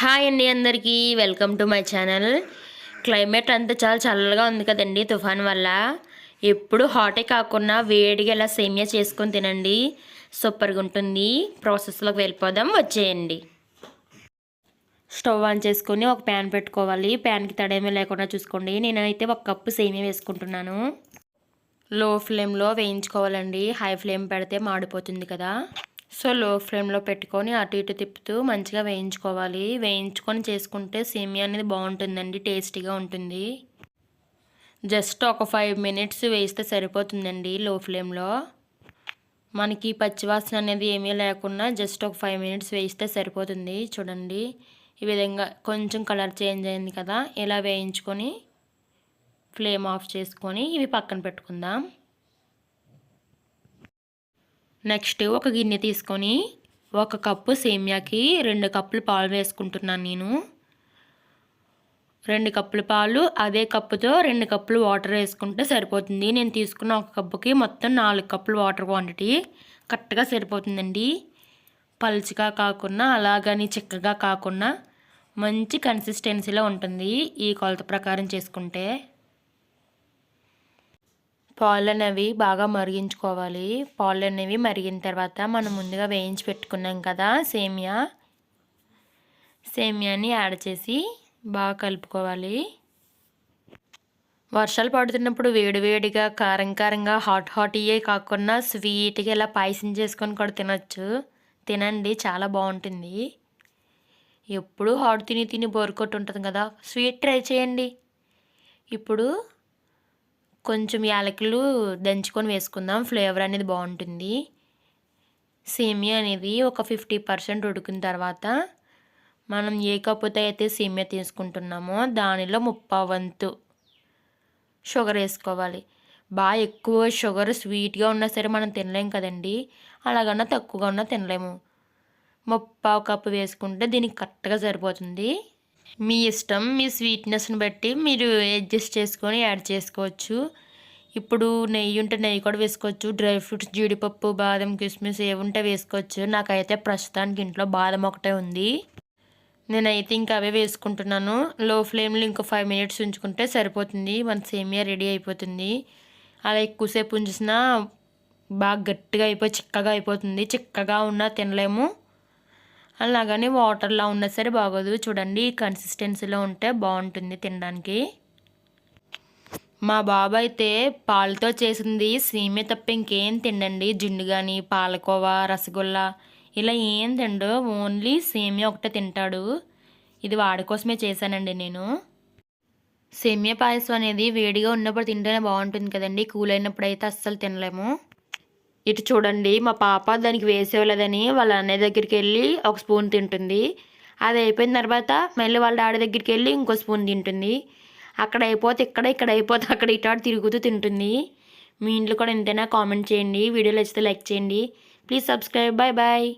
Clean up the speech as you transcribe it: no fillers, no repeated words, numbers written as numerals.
Hi అండి అందరికీ welcome to my channel. Climate అంతా చాలా చల్లగా ఉంది కదండి తుఫాన్ వల్ల. ఎప్పుడు హాటే కాకుండా వేడిగా ఇలా సేమియా చేసుకొని తినండి, సూపర్గా ఉంటుంది. ప్రాసెస్లోకి వెళ్ళిపోదాం, వచ్చేయండి. స్టవ్ ఆన్ చేసుకొని ఒక ప్యాన్ పెట్టుకోవాలి. ప్యాన్కి తడేమీ లేకుండా చూసుకోండి. నేనైతే 1 కప్పు సేమియా వేసుకుంటున్నాను. లో ఫ్లేమ్లో వేయించుకోవాలండి, హై ఫ్లేమ్ పెడితే మాడిపోతుంది కదా. సో లో ఫ్లేమ్లో పెట్టుకొని అటు ఇటు తిప్పుతూ మంచిగా వేయించుకోవాలి. వేయించుకొని చేసుకుంటే సేమియా అనేది బాగుంటుందండి, టేస్టీగా ఉంటుంది. జస్ట్ ఒక 5 మినిట్స్ వేస్తే సరిపోతుందండి లో ఫ్లేమ్లో. మనకి పచ్చివాసన అనేది ఏమీ లేకుండా జస్ట్ ఒక 5 మినిట్స్ వేయిస్తే సరిపోతుంది. చూడండి, ఈ విధంగా కొంచెం కలర్ చేంజ్ అయింది కదా. ఇలా వేయించుకొని ఫ్లేమ్ ఆఫ్ చేసుకొని ఇవి పక్కన పెట్టుకుందాం. నెక్స్ట్ ఒక గిన్నె తీసుకొని 1 కప్పు సేమియాకి 2 కప్పులు పాలు వేసుకుంటున్నాను నేను. 2 కప్పుల పాలు, అదే కప్పుతో 2 కప్పులు వాటర్ వేసుకుంటే సరిపోతుంది. నేను తీసుకున్న 1 కప్పుకి మొత్తం 4 కప్పులు వాటర్ క్వాంటిటీ కరెక్ట్గా సరిపోతుందండి. పలుచగా కాకుండా అలాగని చిక్కగా కాకుండా మంచి కన్సిస్టెన్సీలో ఉంటుంది ఈ కొలత ప్రకారం చేసుకుంటే. పాలు అనేవి బాగా మరిగించుకోవాలి. పాలు అనేవి మరిగిన తర్వాత మనం ముందుగా వేయించి పెట్టుకున్నాం కదా సేమియాని యాడ్ చేసి బాగా కలుపుకోవాలి. వర్షాలు పడుతున్నప్పుడు వేడివేడిగా కారంగా హాట్యే కాకుండా స్వీట్గా ఇలా పాయసం చేసుకొని కూడా తినొచ్చు. తినండి, చాలా బాగుంటుంది. ఎప్పుడు హాట్ తిని బోర్ కొట్టి ఉంటుంది కదా, స్వీట్ ట్రై చేయండి. ఇప్పుడు కొంచెం యాలకులు దంచుకొని వేసుకుందాం, ఫ్లేవర్ అనేది బాగుంటుంది. సేమియా అనేది ఒక 50% ఉడికిన తర్వాత మనం ఏ కప్పుతో అయితే సేమియా తీసుకుంటున్నామో దానిలో 1/2 వంతు షుగర్ వేసుకోవాలి. బాగా ఎక్కువ షుగర్ స్వీట్గా ఉన్నా సరే మనం తినలేం కదండి, అలాగన్నా తక్కువగా ఉన్నా తినలేము. 1/2 కప్పు వేసుకుంటే దీనికి కరెక్ట్గా సరిపోతుంది. మీ ఇష్టం, మీ స్వీట్నెస్ని బట్టి మీరు అడ్జస్ట్ చేసుకొని యాడ్ చేసుకోవచ్చు. ఇప్పుడు నెయ్యి ఉంటే నెయ్యి కూడా వేసుకోవచ్చు. డ్రై ఫ్రూట్స్, జీడిపప్పు, బాదం, కిస్మిస్ ఏముంటే వేసుకోవచ్చు. నాకైతే ప్రస్తుతానికి ఇంట్లో బాదం ఒకటే ఉంది, నేనైతే ఇంకా అవే వేసుకుంటున్నాను. లో ఫ్లేమ్లో ఇంకో 5 మినిట్స్ ఉంచుకుంటే సరిపోతుంది, మన సేమియా రెడీ అయిపోతుంది. అలా ఎక్కువసేపు ఉంచినా బాగా గట్టిగా అయిపోయి చిక్కగా అయిపోతుంది. చిక్కగా ఉన్నా తినలేము, అలాగని వాటర్లా ఉన్నా సరే బాగోదు. చూడండి, కన్సిస్టెన్సీలో ఉంటే బాగుంటుంది తినడానికి. మా బాబు అయితే పాలతో చేసింది సేమియా తప్ప ఇంకేం తిండండి. జున్ను కానీ, పాలకోవా, రసగుల్లా ఇలా ఏం తిండు, ఓన్లీ సేమియా ఒకటే తింటాడు. ఇది వాడి కోసమే చేశానండి నేను. సేమియా పాయసం అనేది వేడిగా ఉన్నప్పుడు తింటేనే బాగుంటుంది కదండి, కూల్ అయినప్పుడు అయితే అస్సలు తినలేము. ఇటు చూడండి, మా పాప దానికి వేసేవలేదని వాళ్ళ అన్నయ్య దగ్గరికి వెళ్ళి 1 స్పూన్ తింటుంది. అది అయిపోయిన తర్వాత మళ్ళీ వాళ్ళ డాడీ దగ్గరికి వెళ్ళి ఇంకో స్పూన్ తింటుంది. అక్కడ అయిపోతే ఇక్కడ అయిపోతే అక్కడ ఇటాడు తిరుగుతూ తింటుంది. మీ ఇంట్లో కూడా ఇంతేనా? కామెంట్ చేయండి. వీడియోలు నచ్చితే లైక్ చేయండి. Please subscribe. Bye bye.